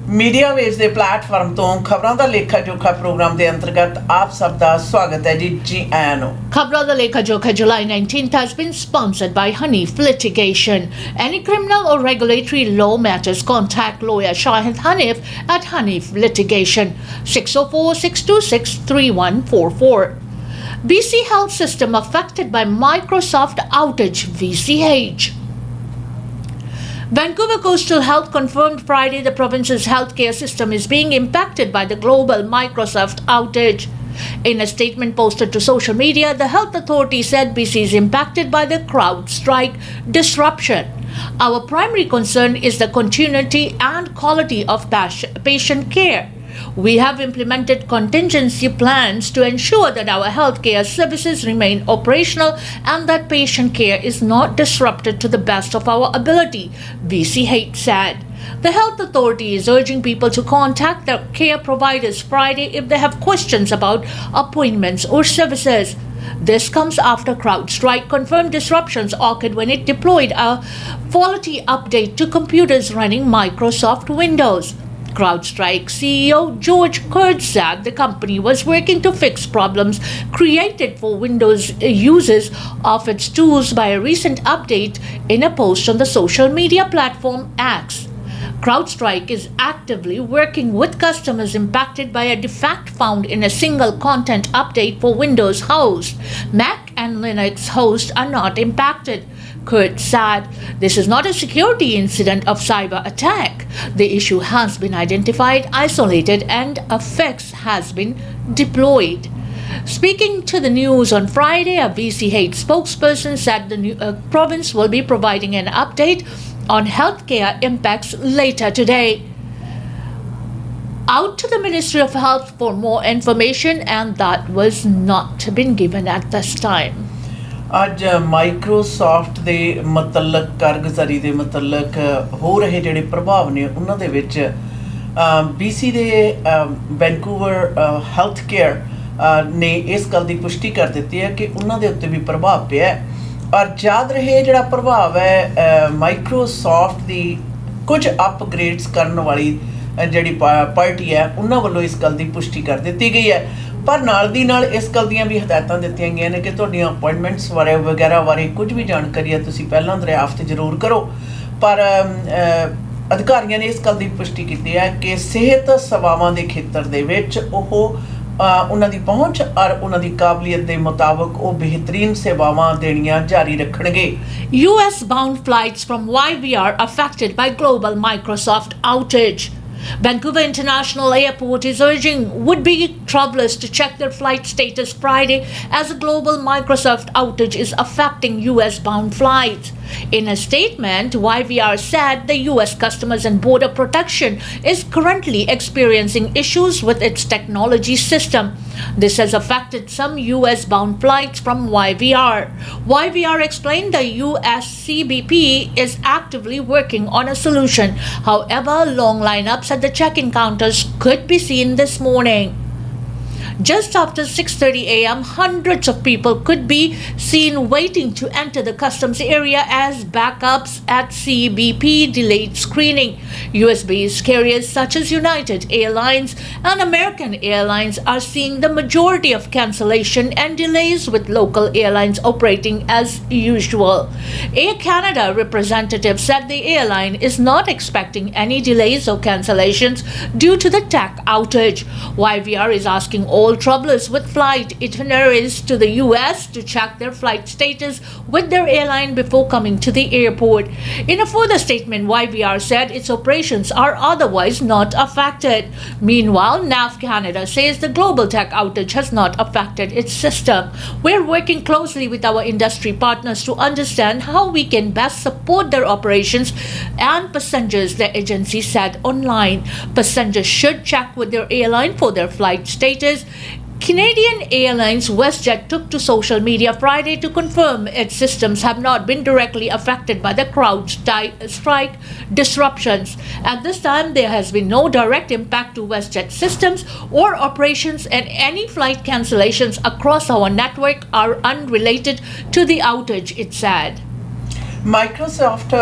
Media veg के platform तो खबरों का लेखा जोखा प्रोग्राम के अंतर्गत आप सब का स्वागत है जी आया no. Khabran Da Lekha Jokha July 19th has been sponsored by Hanif Litigation. Any criminal or regulatory law matters, contact lawyer Shahid Hanif at Hanif Litigation, 604-626-3144. BC Health System affected by Microsoft outage, VCH. Vancouver Coastal Health confirmed Friday the province's healthcare system is being impacted by the global Microsoft outage. In a statement posted to social media, the health authority said BC is impacted by the CrowdStrike disruption. Our primary concern is the continuity and quality of patient care. We have implemented contingency plans to ensure that our healthcare services remain operational and that patient care is not disrupted to the best of our ability, VCH said. The health authority is urging people to contact their care providers Friday if they have questions about appointments or services. This comes after CrowdStrike confirmed disruptions occurred when it deployed a quality update to computers running Microsoft Windows. CrowdStrike CEO George Kurtz said the company was working to fix problems created for Windows users of its tools by a recent update in a post on the social media platform X. CrowdStrike is actively working with customers impacted by a defect found in a single content update for Windows host. Mac and Linux hosts are not impacted. Kurt said, "This is not a security incident of cyber attack. The issue has been identified, isolated, and a fix has been deployed." Speaking to the news on Friday, a VCH spokesperson said the province will be providing an update on healthcare impacts later today. Out to the Ministry of Health for more information, and that was not been given at this time. ਅੱਜ Microsoft ਦੇ ਮੁਤਲਕ ਕਾਰਗੁਜ਼ਾਰੀ ਦੇ ਮੁਤਲਕ ਹੋ ਰਹੇ ਜਿਹੜੇ ਪ੍ਰਭਾਵ ਨੇ ਉਹਨਾਂ ਦੇ ਵਿੱਚ BC ਦੇ ਵੈਨਕੂਵਰ ਹੈਲਥ ਕੇਅਰ ਨੇ ਇਸ ਗੱਲ ਦੀ ਪੁਸ਼ਟੀ ਕਰ ਦਿੱਤੀ ਹੈ ਕਿ ਉਹਨਾਂ ਦੇ ਉੱਤੇ ਵੀ ਪ੍ਰਭਾਵ ਪਿਆ ਹੈ ਔਰ ਯਾਦ ਰਹੇ ਜਿਹੜਾ ਪ੍ਰਭਾਵ ਹੈ ਮਾਈਕਰੋਸਾਫਟ ਦੀ ਕੁਝ ਅਪਗ੍ਰੇਡਸ ਕਰਨ ਵਾਲੀ ਜਿਹੜੀ ਪਾਰਟੀ ਹੈ ਉਹਨਾਂ ਵੱਲੋਂ ਇਸ ਗੱਲ ਦੀ ਪੁਸ਼ਟੀ ਕਰ ਦਿੱਤੀ ਗਈ ਹੈ पर नाल दी नाल इस गल दियां भी हदायतां दित्तियां गईयां ने कि तुहाडीआं अपॉइंटमेंट्स वगैरह बारे कुछ भी जानकारी है तुसीं पहलां दरियाफ्त जरूर करो पर अधिकारियों ने इस गल की पुष्टि की है कि सेहत सेवावां दे खेतर दे विच ओह उन्हां दी पहुँच और उन्हां दी काबलियत दे मुताबिक वो बेहतरीन सेवावां देणियां जारी रखणगे। US bound flights from YVR affected by global Microsoft outage. Vancouver International Airport is urging would-be travelers to check their flight status Friday as a global Microsoft outage is affecting US-bound flights. In a statement, YVR said the US Customs and Border Protection is currently experiencing issues with its technology system. This has affected some US-bound flights from YVR. YVR explained the US CBP is actively working on a solution. However, long lineups at the check-in counters could be seen this morning. Just after 6:30 a.m., hundreds of people could be seen waiting to enter the customs area as backups at CBP delayed screening. US-based carriers such as United Airlines and American Airlines are seeing the majority of cancellation and delays, with local airlines operating as usual. Air Canada representative said the airline is not expecting any delays or cancellations due to the tech outage. YVR is asking all travelers with flight itineraries to the US to check their flight status with their airline before coming to the airport. In a further statement, YVR said its operations are otherwise not affected. Meanwhile, NAV Canada says the global tech outage has not affected its system. We're working closely with our industry partners to understand how we can best support their operations and passengers, the agency said online. Passengers should check with their airline for their flight status. Canadian Airlines WestJet took to social media Friday to confirm its systems have not been directly affected by the CrowdStrike disruptions. At this time, there has been no direct impact to WestJet systems or operations, and any flight cancellations across our network are unrelated to the outage, it said. Microsoft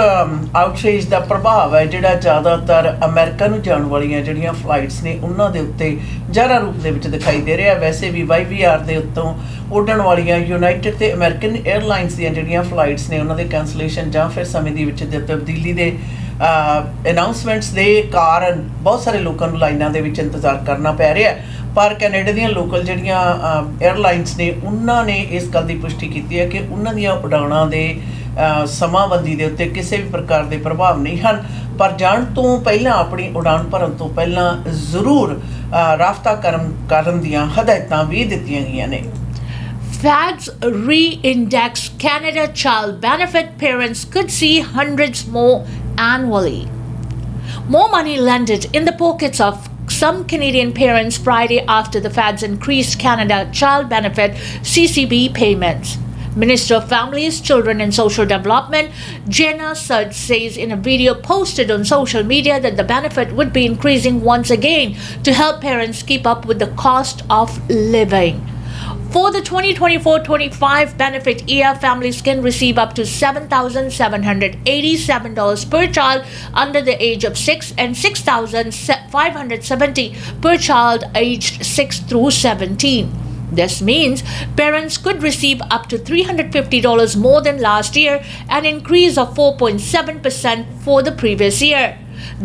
outreach ਦਾ ਪ੍ਰਭਾਵ ਹੈ ਜਿਹੜਾ ਜ਼ਿਆਦਾਤਰ America ਨੂੰ ਜਾਣ ਵਾਲੀਆਂ ਜਿਹੜੀਆਂ flights ਨੇ ਉਹਨਾਂ ਦੇ ਉੱਤੇ ਜ਼ਾਹਰਾ ਰੂਪ ਦੇ ਵਿੱਚ ਦਿਖਾਈ ਦੇ ਰਿਹਾ। ਵੈਸੇ ਵੀ YVR ਦੇ ਉੱਤੋਂ ਉੱਡਣ ਵਾਲੀਆਂ ਯੂਨਾਈਟਿਡ ਤੇ ਅਮਰੀਕਨ 에ਅਰਲਾਈਨਸ ਦੀਆਂ ਜਿਹੜੀਆਂ ਫਲਾਈਟਸ ਨੇ ਉਹਨਾਂ ਦੇ ਕੈਂਸਲੇਸ਼ਨ ਜਾਂ ਫਿਰ ਸਮੇਂ ਦੇ ਵਿੱਚ ਤਬਦੀਲੀ ਦੇ ਅਨਾਊਂਸਮੈਂਟਸ ਦੇ ਕਾਰਨ ਬਹੁਤ ਸਾਰੇ ਲੋਕਾਂ ਨੂੰ ਲਾਈਨਾਂ ਦੇ ਵਿੱਚ ਇੰਤਜ਼ਾਰ ਕਰਨਾ ਪੈ ਰਿਹਾ। ਪਰ ਕੈਨੇਡਾ ਦੀਆਂ ਲੋਕਲ ਜਿਹੜੀਆਂ 에ਅਰਲਾਈਨਸ ਨੇ ਉਹਨਾਂ ਨੇ ਇਸ ਗੱਲ ਦੀ ਪੁਸ਼ਟੀ ਕੀਤੀ ਹੈ ਕਿ ਉਹਨਾਂ ਦੀਆਂ ਉਡਾਣਾਂ ਦੇ ਸਮਾਂਬੰਦੀ ਦੇ ਉੱਤੇ ਕਿਸੇ ਵੀ ਪ੍ਰਕਾਰ ਦੇ ਪ੍ਰਭਾਵ ਨਹੀਂ ਹਨ, ਪਰ ਜਾਣ ਤੋਂ ਪਹਿਲਾਂ ਆਪਣੀ ਉਡਾਨ ਭਰਨ ਤੋਂ ਪਹਿਲਾਂ ਜ਼ਰੂਰ ਰਾਬਤਾ ਕਰਨ ਦੀਆਂ ਹਦਾਇਤਾਂ ਵੀ ਦਿੱਤੀਆਂ ਗਈਆਂ ਨੇ। Feds re-index Canada child benefit. Parents could see hundreds more annually. More money landed in the pockets of some Canadian parents Friday after the Feds increased Canada child benefit CCB payments. Minister of Families, Children and Social Development Jenna Sud says in a video posted on social media that the benefit would be increasing once again to help parents keep up with the cost of living. For the 2024-25 benefit year, families can receive up to $7,787 per child under the age of 6 and $6,570 per child aged 6 through 17. This means parents could receive up to $350 more than last year, an increase of 4.7% for the previous year.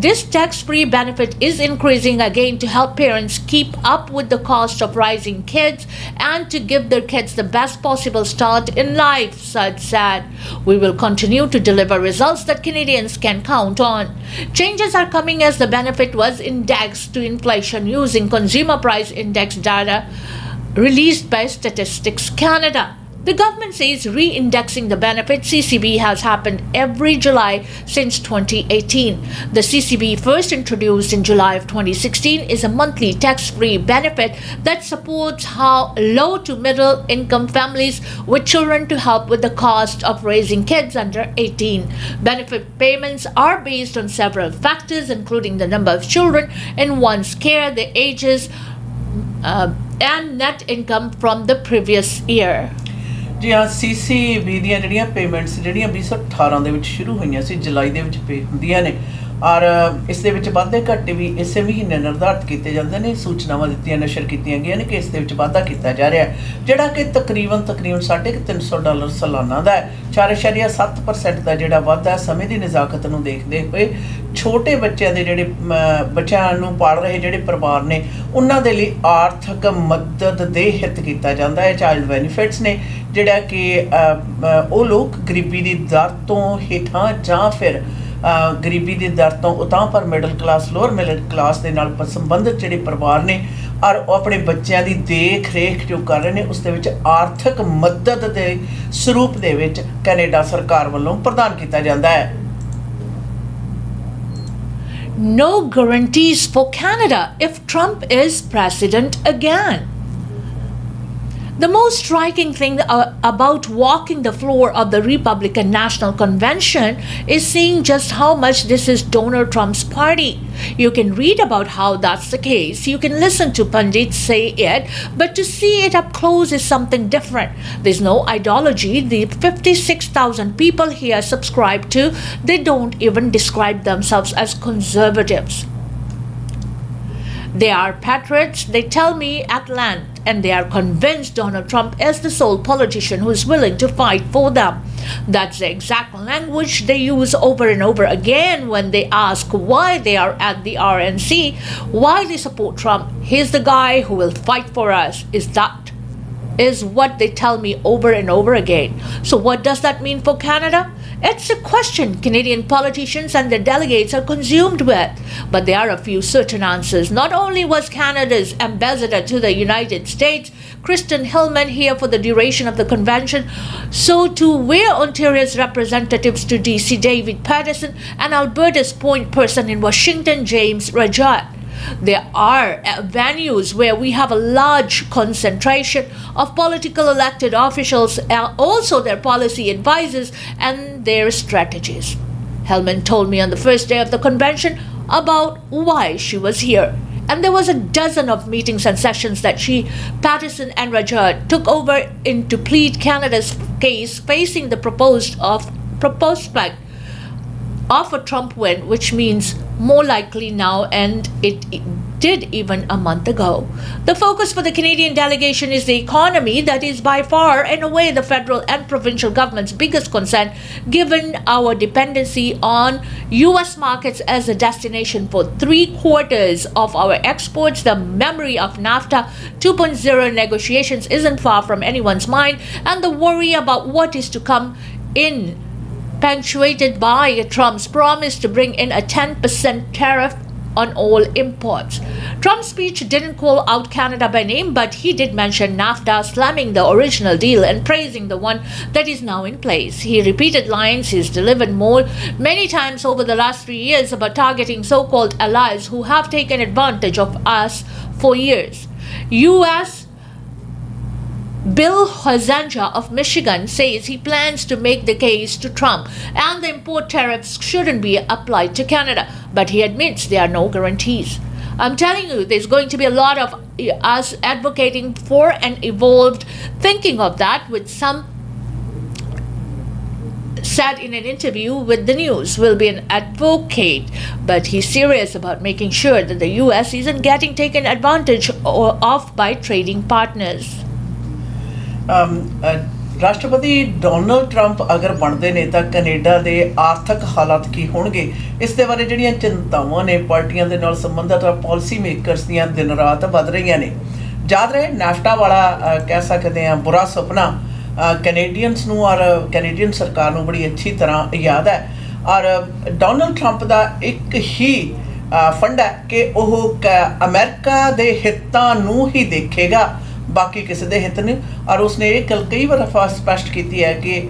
This tax-free benefit is increasing again to help parents keep up with the cost of raising kids and to give their kids the best possible start in life, Sud said. We will continue to deliver results that Canadians can count on. Changes are coming as the benefit was indexed to inflation using Consumer Price Index data released by Statistics Canada. The government says re-indexing the benefit CCB has happened every July since 2018. The CCB, first introduced in July of 2016, is a monthly tax-free benefit that supports low to middle income families with children to help with the cost of raising kids under 18. Benefit payments are based on several factors, including the number of children in one's care, the ages, and net income from the previous year. ਜੀ ਹਾਂ, CCB ਦੀਆਂ ਜਿਹੜੀਆਂ payments ਜਿਹੜੀਆਂ 2018 ਦੇ ਵਿੱਚ ਸ਼ੁਰੂ ਹੋਈਆਂ ਸੀ, ਜੁਲਾਈ ਦੇ ਵਿੱਚ ਪੇ ਹੁੰਦੀਆਂ ਨੇ ਔਰ ਇਸ ਦੇ ਵਿੱਚ ਵਾਧੇ ਘਾਟੇ ਵੀ ਇਸੇ ਮਹੀਨੇ ਨਿਰਧਾਰਿਤ ਕੀਤੇ ਜਾਂਦੇ ਨੇ। ਸੂਚਨਾਵਾਂ ਦਿੱਤੀਆਂ ਨਸ਼ਰ ਕੀਤੀਆਂ ਗਈਆਂ ਨੇ ਕਿ ਇਸ ਦੇ ਵਿੱਚ ਵਾਧਾ ਕੀਤਾ ਜਾ ਰਿਹਾ ਜਿਹੜਾ ਕਿ ਤਕਰੀਬਨ $350 ਸਾਲਾਨਾ ਦਾ ਹੈ। 4.7% ਦਾ ਜਿਹੜਾ ਵਾਧਾ ਸਮੇਂ ਦੀ ਨਜ਼ਾਕਤ ਨੂੰ ਦੇਖਦੇ ਹੋਏ ਛੋਟੇ ਬੱਚਿਆਂ ਦੇ ਜਿਹੜੇ ਬੱਚਿਆਂ ਨੂੰ ਪਾਲ ਰਹੇ ਜਿਹੜੇ ਪਰਿਵਾਰ ਨੇ ਉਹਨਾਂ ਦੇ ਲਈ ਆਰਥਿਕ ਮਦਦ ਦੇ ਹਿੱਤ ਕੀਤਾ ਜਾਂਦਾ ਹੈ। ਚਾਈਲਡ ਬੈਨੀਫਿਟਸ ਨੇ ਜਿਹੜਾ ਕਿ ਉਹ ਲੋਕ ਗਰੀਬੀ ਦੀ ਦਰ ਤੋਂ ਹੇਠਾਂ ਜਾਂ ਫਿਰ ਗਰੀਬੀ ਦੀ ਦਰ ਤੋਂ ਉਤਾਂਹ ਪਰ middle class lower middle class ਦੇ ਨਾਲ ਸੰਬੰਧਿਤ ਜਿਹੜੇ ਪਰਿਵਾਰ ਨੇ ਔਰ ਉਹ ਆਪਣੇ ਬੱਚਿਆਂ ਦੀ ਦੇਖ ਰੇਖ ਜੋ ਕਰ ਰਹੇ ਨੇ ਉਸ ਦੇ ਵਿੱਚ ਆਰਥਿਕ ਮਦਦ ਦੇ ਸਰੂਪ ਦੇ ਵਿੱਚ ਕੈਨੇਡਾ ਸਰਕਾਰ ਵੱਲੋਂ ਪ੍ਰਦਾਨ ਕੀਤਾ ਜਾਂਦਾ ਹੈ। No guarantees for Canada if Trump is president again. The most striking thing about walking the floor of the Republican National Convention is seeing just how much this is Donald Trump's party. You can read about how that's the case. You can listen to pundits say it, but to see it up close is something different. There's no ideology. The 56,000 people here subscribe to, they don't even describe themselves as conservatives. They are patriots, they tell me at length, and they are convinced Donald Trump is the sole politician who is willing to fight for them. That's the exact language they use over and over again when they ask why they are at the RNC, why they support Trump. He's the guy who will fight for us. Is what they tell me over and over again. So what does that mean for Canada? It's a question Canadian politicians and their delegates are consumed with. But there are a few certain answers. Not only was Canada's ambassador to the United States, Kristen Hillman, here for the duration of the convention, so too were Ontario's representatives to DC, David Paterson, and Alberta's point person in Washington, James Rajat. There are venues where we have a large concentration of political elected officials, also their policy advisors and their strategies. Hellman told me on the first day of the convention about why she was here. And there was a dozen of meetings and sessions that she, Patterson and Rajat took over in to plead Canada's case facing the proposed of prospect of a Trump win, which means more likely now, and it did even a month ago. The focus for the Canadian delegation is the economy, that is by far and away the federal and provincial government's biggest concern, given our dependency on US markets as a destination for 3/4 of our exports. The memory of NAFTA 2.0 negotiations isn't far from anyone's mind, and the worry about what is to come in punctuated by Trump's promise to bring in a 10% tariff on all imports. Trump's speech didn't call out Canada by name, but he did mention NAFTA, slamming the original deal and praising the one that is now in place. He repeated lines he's delivered many times over the last 3 years about targeting so-called allies who have taken advantage of us for years. U.S. Bill Hosenja of Michigan says he plans to make the case to Trump and the import tariffs shouldn't be applied to Canada, but he admits there are no guarantees. I'm telling you, there's going to be a lot of us advocating for and evolved thinking of that, with some said in an interview with the news. Will be an advocate, but he's serious about making sure that the US isn't getting taken advantage of by trading partners. ਰਾਸ਼ਟਰਪਤੀ Donald Trump ਅਗਰ ਬਣਦੇ ਨੇ ਤਾਂ Canada ਦੇ ਆਰਥਿਕ ਹਾਲਾਤ ਕੀ ਹੋਣਗੇ, ਇਸ ਦੇ ਬਾਰੇ ਜਿਹੜੀਆਂ ਚਿੰਤਾਵਾਂ ਨੇ ਪਾਰਟੀਆਂ ਦੇ ਨਾਲ ਸੰਬੰਧਿਤ ਪਾਲਿਸੀ ਮੇਕਰਸ ਦੀਆਂ ਦਿਨ ਰਾਤ ਵੱਧ ਰਹੀਆਂ ਨੇ। ਯਾਦ ਰਹੇ ਨੈਫਟਾ ਵਾਲਾ ਕਹਿ ਸਕਦੇ ਹਾਂ ਬੁਰਾ ਸੁਪਨਾ ਕੈਨੇਡੀਅਨਸ ਨੂੰ ਔਰ ਕੈਨੇਡੀਅਨ ਸਰਕਾਰ ਨੂੰ ਬੜੀ ਅੱਛੀ ਤਰ੍ਹਾਂ ਯਾਦ ਹੈ, ਔਰ ਡੋਨਲਡ ਟਰੰਪ ਦਾ ਇੱਕ ਹੀ ਫੰਡ ਹੈ ਕਿ ਉਹ ਅਮਰੀਕਾ ਦੇ ਹਿੱਤਾਂ ਨੂੰ ਹੀ ਦੇਖੇਗਾ, ਬਾਕੀ ਕਿਸੇ ਦੇ ਹਿੱਤ ਨਹੀਂ। ਔਰ ਉਸਨੇ ਇਹ ਗੱਲ ਕਈ ਵਾਰ ਸਪਸ਼ਟ ਕੀਤੀ ਹੈ ਕਿ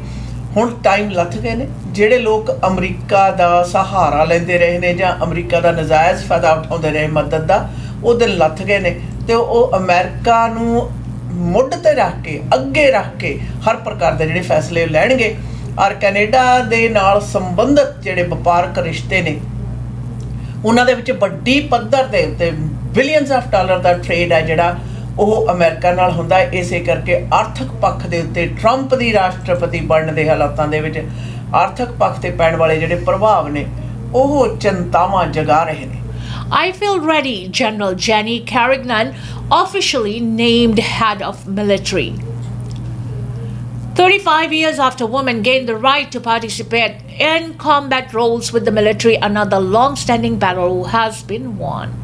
ਹੁਣ ਟਾਈਮ ਲੱਥ ਗਏ ਨੇ, ਜਿਹੜੇ ਲੋਕ ਅਮਰੀਕਾ ਦਾ ਸਹਾਰਾ ਲੈਂਦੇ ਰਹੇ ਨੇ ਜਾਂ ਅਮਰੀਕਾ ਦਾ ਨਜਾਇਜ਼ ਫਾਇਦਾ ਉਠਾਉਂਦੇ ਰਹੇ ਮਦਦ ਦਾ, ਉਹ ਦਿਨ ਲੱਥ ਗਏ ਨੇ ਅਤੇ ਉਹ ਅਮਰੀਕਾ ਨੂੰ ਮੁੱਢ 'ਤੇ ਰੱਖ ਕੇ ਅੱਗੇ ਰੱਖ ਕੇ ਹਰ ਪ੍ਰਕਾਰ ਦੇ ਜਿਹੜੇ ਫੈਸਲੇ ਲੈਣਗੇ। ਔਰ ਕੈਨੇਡਾ ਦੇ ਨਾਲ ਸੰਬੰਧਿਤ ਜਿਹੜੇ ਵਪਾਰਕ ਰਿਸ਼ਤੇ ਨੇ ਉਹਨਾਂ ਦੇ ਵਿੱਚ ਵੱਡੀ ਪੱਧਰ ਦੇ ਉੱਤੇ billions of dollar the trade ਹੈ ਜਿਹੜਾ ਉਹ ਅਮਰੀਕਾ ਨਾਲ ਹੁੰਦਾ ਹੈ। ਇਸੇ ਕਰਕੇ ਆਰਥਿਕ ਪੱਖ ਦੇ ਉੱਤੇ ਟਰੰਪ ਦੀ ਰਾਸ਼ਟਰਪਤੀ ਬਣਨ ਦੇ ਹਾਲਾਤਾਂ ਦੇ ਵਿੱਚ ਆਰਥਿਕ ਪੱਖ 'ਤੇ ਪੈਣ ਵਾਲੇ ਜਿਹੜੇ ਪ੍ਰਭਾਵ ਨੇ ਉਹ ਚਿੰਤਾਵਾਂ ਜਗਾ ਰਹੇ ਨੇ। I feel ready, General Jenny Carignan, officially named head of military. 35 years after women gained the right to participate in combat roles with the military, another long-standing battle has been won.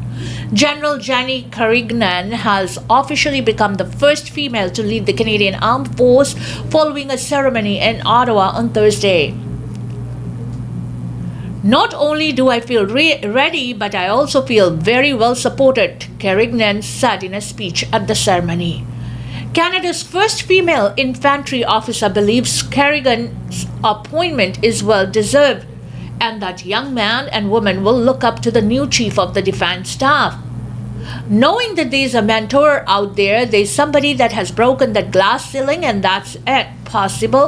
General Jenny Carignan has officially become the first female to lead the Canadian Armed Force following a ceremony in Ottawa on Thursday. Not only do I feel ready, but I also feel very well supported, Carignan said in a speech at the ceremony. Canada's first female infantry officer believes Carrigan's appointment is well deserved, and that young men and women will look up to the new chief of the defense staff. Knowing that there's a mentor out there, there's somebody that has broken that glass ceiling, and that's it possible.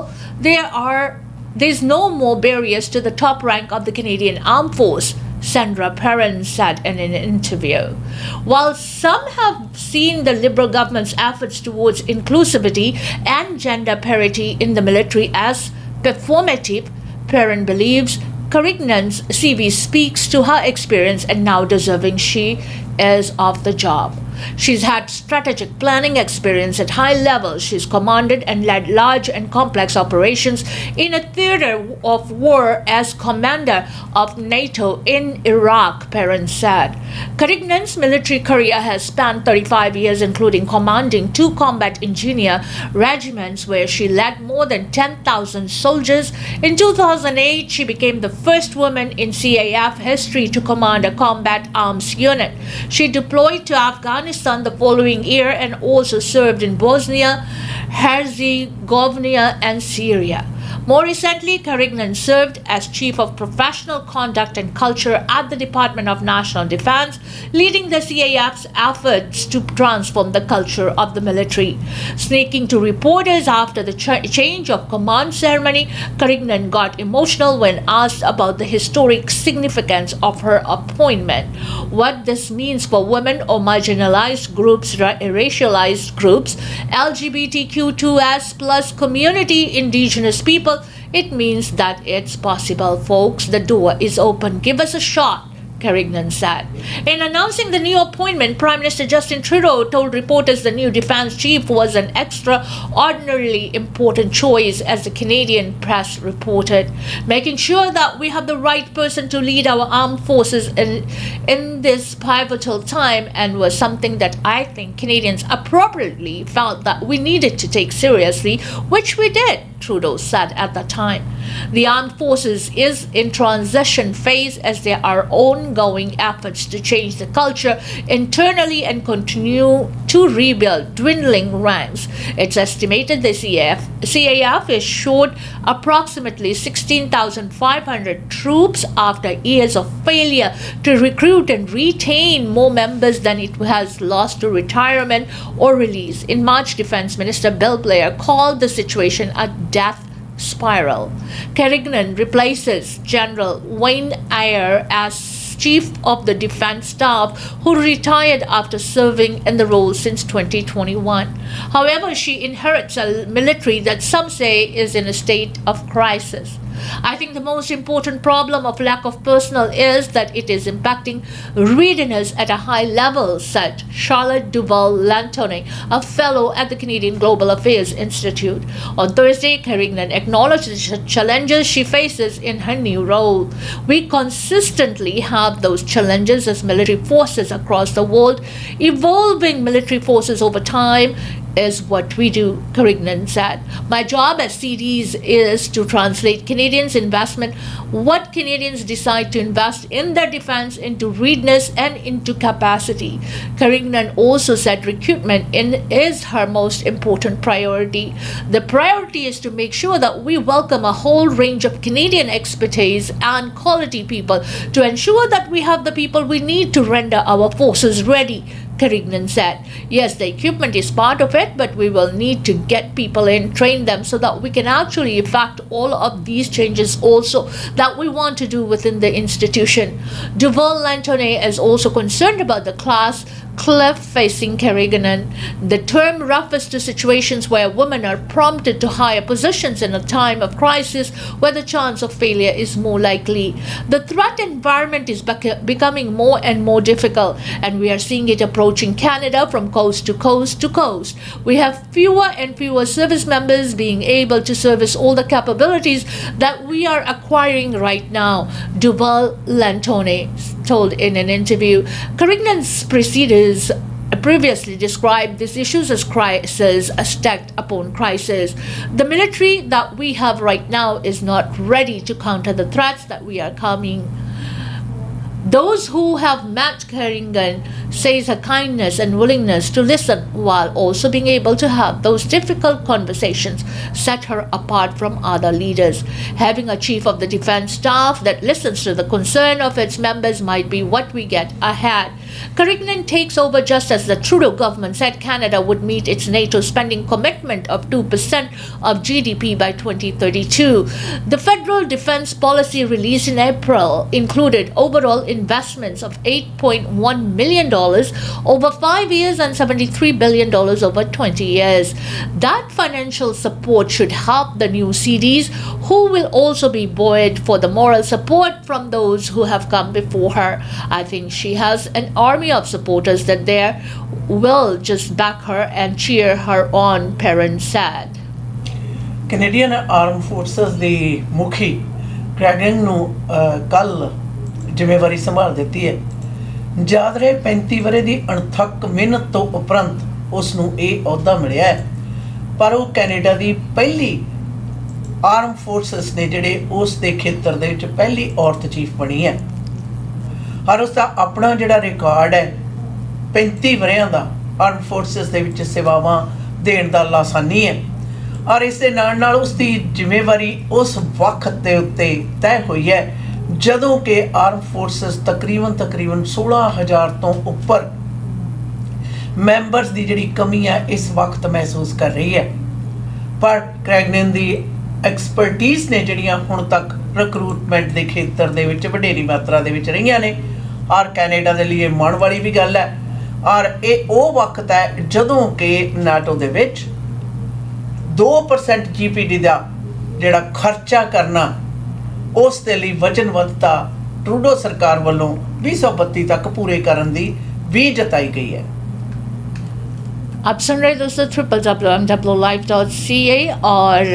There's no more barriers to the top rank of the Canadian Armed Force, Sandra Perrin said in an interview. While some have seen the Liberal government's efforts towards inclusivity and gender parity in the military as performative, Perrin believes Carignan's CV speaks to her experience and how deserving she is of the job. She's had strategic planning experience at high levels. She's commanded and led large and complex operations in a theater of war as commander of NATO in Iraq, Perrin said. Carignan's military career has spanned 35 years, including commanding 2 combat engineer regiments where she led more than 10,000 soldiers. In 2008, she became the first woman in CAF history to command a combat arms unit. She deployed to Afghanistan the following year and also served in Bosnia, Herzegovina and Syria. More recently, Carignan served as Chief of Professional Conduct and Culture at the Department of National Defense, leading the CAF's efforts to transform the culture of the military. Speaking to reporters after the change of command ceremony, Carignan got emotional when asked about the historic significance of her appointment, what this means for women or marginalized groups, racialized groups, LGBTQ2S plus community, indigenous people, It means that it's possible, folks. The door is open. Give us a shot, Carignan said. In announcing the new appointment, Prime Minister Justin Trudeau told reporters the new defense chief was an extraordinarily important choice, as the Canadian press reported, making sure that we have the right person to lead our armed forces in this pivotal time, and was something that I think Canadians appropriately felt that we needed to take seriously, which we did, Trudeau said at the time. The armed forces is in transition phase, as there are ongoing efforts to change the culture internally and continue to rebuild dwindling ranks. It's estimated the CAF is short approximately 16,500 troops after years of failure to recruit and retain more members than it has lost to retirement or release. In March, Defense Minister Bill Blair called the situation a death spiral. Carignan replaces General Wayne Eyre as Chief of the Defense Staff, who retired after serving in the role since 2021. However, she inherits a military that some say is in a state of crisis. I think the most important problem of lack of personnel is that it is impacting readiness at a high level, said Charlotte Duval-Lantoni, a fellow at the Canadian Global Affairs Institute. On Thursday, Carignan acknowledged the challenges she faces in her new role. We consistently have those challenges as military forces across the world. Evolving military forces over time is what we do, Carignan said. My job as CDs is to translate Canadians' investment, what Canadians decide to invest in their defense, into readiness and into capacity. Carignan also said recruitment is her most important priority. The priority is to make sure that we welcome a whole range of Canadian expertise and quality people to ensure that we have the people we need to render our forces ready, Carignan said. Yes, the equipment is part of it, but we will need to get people in, train them, so that we can actually effect all of these changes also that we want to do within the institution. Duval-Lantoni is also concerned about the class cliff facing Carignan. The term refers to situations where women are prompted to higher positions in a time of crisis where the chance of failure is more likely. The threat environment is becoming more and more difficult, and we are seeing it approaching Canada from coast to coast to coast. We have fewer and fewer service members being able to service all the capabilities that we are acquiring right now, Duval-Lantoni told in an interview. Carignan's previously described these issues as crisis, stacked upon crisis. The military that we have right now is not ready to counter the threats that we are coming. Those who have met Carignan says her kindness and willingness to listen while also being able to have those difficult conversations set her apart from other leaders. Having a chief of the defense staff that listens to the concern of its members might be what we get ahead. Carignan takes over just as the Trudeau government said Canada would meet its NATO spending commitment of 2% of GDP by 2032. The federal defense policy released in April included overall investments of $8.1 million over 5 years and $73 billion over 20 years. That financial support should help the new CDs, who will also be buoyed for the moral support from those who have come before her. I think she has an army of supporters that there will just back her and cheer her on, parents said. Canadian Armed Forces the ਮੁਖੀ ਕ੍ਰੈਗਨ ਨੂੰ ਕੱਲ ਜ਼ਿੰਮੇਵਾਰੀ ਸੰਭਾਲ ਦਿੱਤੀ ਹੈ। ਯਾਦ ਰਹੇ 35 ਵਰੇ ਦੀ ਅਣਥੱਕ ਮਿਹਨਤ ਤੋਂ ਉਪਰੰਤ ਉਸ ਨੂੰ ਇਹ ਅਹੁਦਾ ਮਿਲਿਆ ਹੈ, ਪਰ ਉਹ ਕੈਨੇਡਾ ਦੀ ਪਹਿਲੀ ਆਰਮ ਫੋਰਸਸ ਨੇ ਜਿਹੜੇ ਉਸ ਦੇ ਖੇਤਰ ਦੇ ਵਿੱਚ ਪਹਿਲੀ ਔਰਤ ਚੀਫ ਬਣੀ ਹੈ। ਔਰ ਉਸ ਦਾ ਆਪਣਾ ਜਿਹੜਾ ਰਿਕਾਰਡ ਹੈ 35 ਵਰਿਆਂ ਦਾ ਆਰਮ ਫੋਰਸਸ ਦੇ ਵਿੱਚ ਸੇਵਾਵਾਂ ਦੇਣ ਦਾ ਲਾਸਾਨੀ ਹੈ। ਔਰ ਇਸ ਦੇ ਨਾਲ ਨਾਲ ਉਸ ਦੀ ਜ਼ਿੰਮੇਵਾਰੀ ਉਸ ਵਕਤ ਦੇ ਉੱਤੇ ਤੈਅ ਹੋਈ ਹੈ ਜਦੋਂ ਕਿ ਆਰਮ ਫੋਰਸਸ ਤਕਰੀਬਨ 16,000 ਤੋਂ ਉੱਪਰ ਮੈਂਬਰਸ ਦੀ ਜਿਹੜੀ ਕਮੀ ਹੈ ਇਸ ਵਕਤ ਮਹਿਸੂਸ ਕਰ ਰਹੀ ਹੈ। ਪਰ ਕ੍ਰੈਗਨਨ ਦੀ ਐਕਸਪਰਟੀਜ਼ ਨੇ ਜਿਹੜੀਆਂ ਹੁਣ ਤੱਕ ਰਿਕਰੂਟਮੈਂਟ ਦੇ ਖੇਤਰ ਦੇ ਵਿੱਚ ਵਡੇਰੀ ਮਾਤਰਾ ਦੇ ਵਿੱਚ ਰਹੀਆਂ ਨੇ, ਔਰ ਕੈਨੇਡਾ ਦੇ ਲਈ ਇਹ ਮਾਣ ਵਾਲੀ ਵੀ ਗੱਲ ਹੈ। ਔਰ ਇਹ ਉਹ ਵਕਤ ਹੈ ਜਦੋਂ ਕਿ ਨਾਟੋ ਦੇ ਵਿੱਚ 2% GPD ਦਾ ਜਿਹੜਾ ਖਰਚਾ ਕਰਨਾ ਉਸ ਦੇ ਲਈ ਵਚਨਬੱਧਤਾ ਟਰੂਡੋ ਸਰਕਾਰ ਵੱਲੋਂ 2032 ਤੱਕ ਪੂਰੇ ਕਰਨ ਦੀ ਵੀ ਜਤਾਈ ਗਈ ਹੈ। आप सुन रहे दोस्तों www.mlive.ca और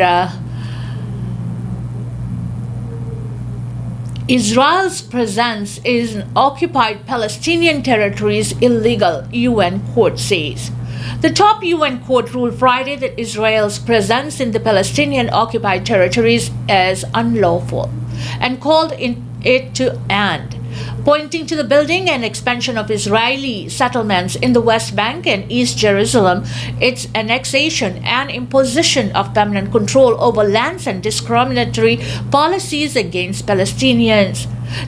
Israel's presence in occupied Palestinian territories illegal, UN court says. The top UN court ruled Friday that Israel's presence in the Palestinian occupied territories is unlawful and called it to end, pointing to the building and expansion of Israeli settlements in the West Bank and East Jerusalem, its annexation and imposition of permanent control over lands and discriminatory policies against Palestinians.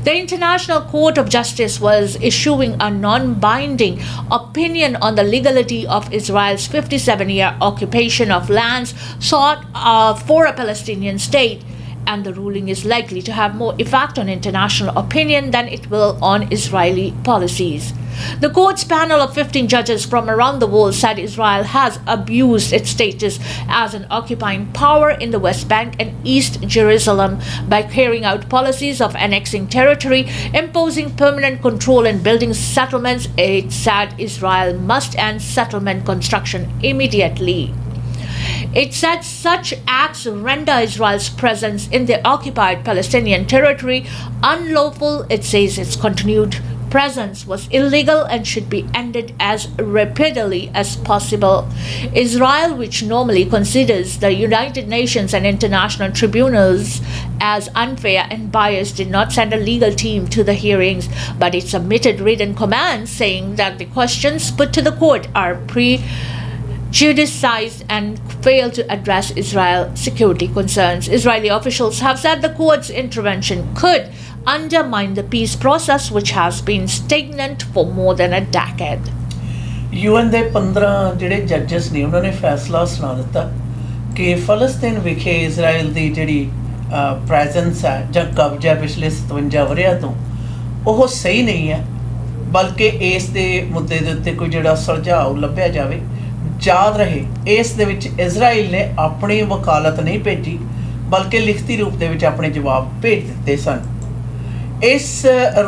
The International Court of Justice was issuing a non-binding opinion on the legality of Israel's 57-year occupation of lands sought for a Palestinian state, and the ruling is likely to have more effect on international opinion than it will on Israeli policies. The court's panel of 15 judges from around the world said Israel has abused its status as an occupying power in the West Bank and East Jerusalem by carrying out policies of annexing territory, imposing permanent control and building settlements. It said Israel must end settlement construction immediately. It said such acts render Israel's presence in the occupied Palestinian territory unlawful. It says its continued presence was illegal and should be ended as rapidly as possible. Israel, which normally considers the United Nations and international tribunals as unfair and biased, did not send a legal team to the hearings, but it submitted written commands saying that the questions put to the court are prejudiced and fail to address Israel's security concerns. Israeli officials have said the court's intervention could undermine the peace process, which has been stagnant for more than a decade. UN ਦੇ 15 ਜਿਹੜੇ ਜੱਜਸ ਨੇ ਉਹਨਾਂ ਨੇ ਫੈਸਲਾ ਸੁਣਾ ਦਿੱਤਾ ਕਿ ਫਲਸਤੀਨ ਵਿਖੇ ਇਜ਼ਰਾਈਲ ਦੀ ਜਿਹੜੀ ਪ੍ਰੈਜ਼ੈਂਸ ਹੈ ਜਾਂ ਕਬਜ਼ਾ ਪਿਛਲੇ 57 ਵਰ੍ਹਿਆਂ ਤੋਂ ਉਹ ਸਹੀ ਨਹੀਂ ਹੈ, ਬਲਕਿ ਇਸ ਦੇ ਮੁੱਦੇ ਦੇ ਉੱਤੇ ਕੋਈ ਜਿਹੜਾ ਸੁਲਝਾਅ ਲੱਭਿਆ ਜਾਵੇ। याद रहे इस दे विच इजराइल ने अपनी वकालत नहीं भेजी बल्कि लिखती रूप दे विच अपने जवाब भेज दिते सन। इस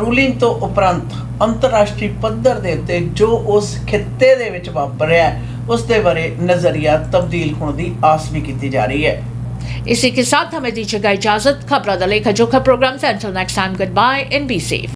रूलिंग तो उपरंत अंतरराष्ट्रीय पद्धर दे उत्ते जो उस खित्ते दे विच वापरिया उस दे बारे नज़रिया तब्दील होने की आस भी की जा रही है। इसी के साथ हमें दीजिएगा इजाजत। खबरों दा लेखा जोखा प्रोग्राम से until next time, goodbye and be safe।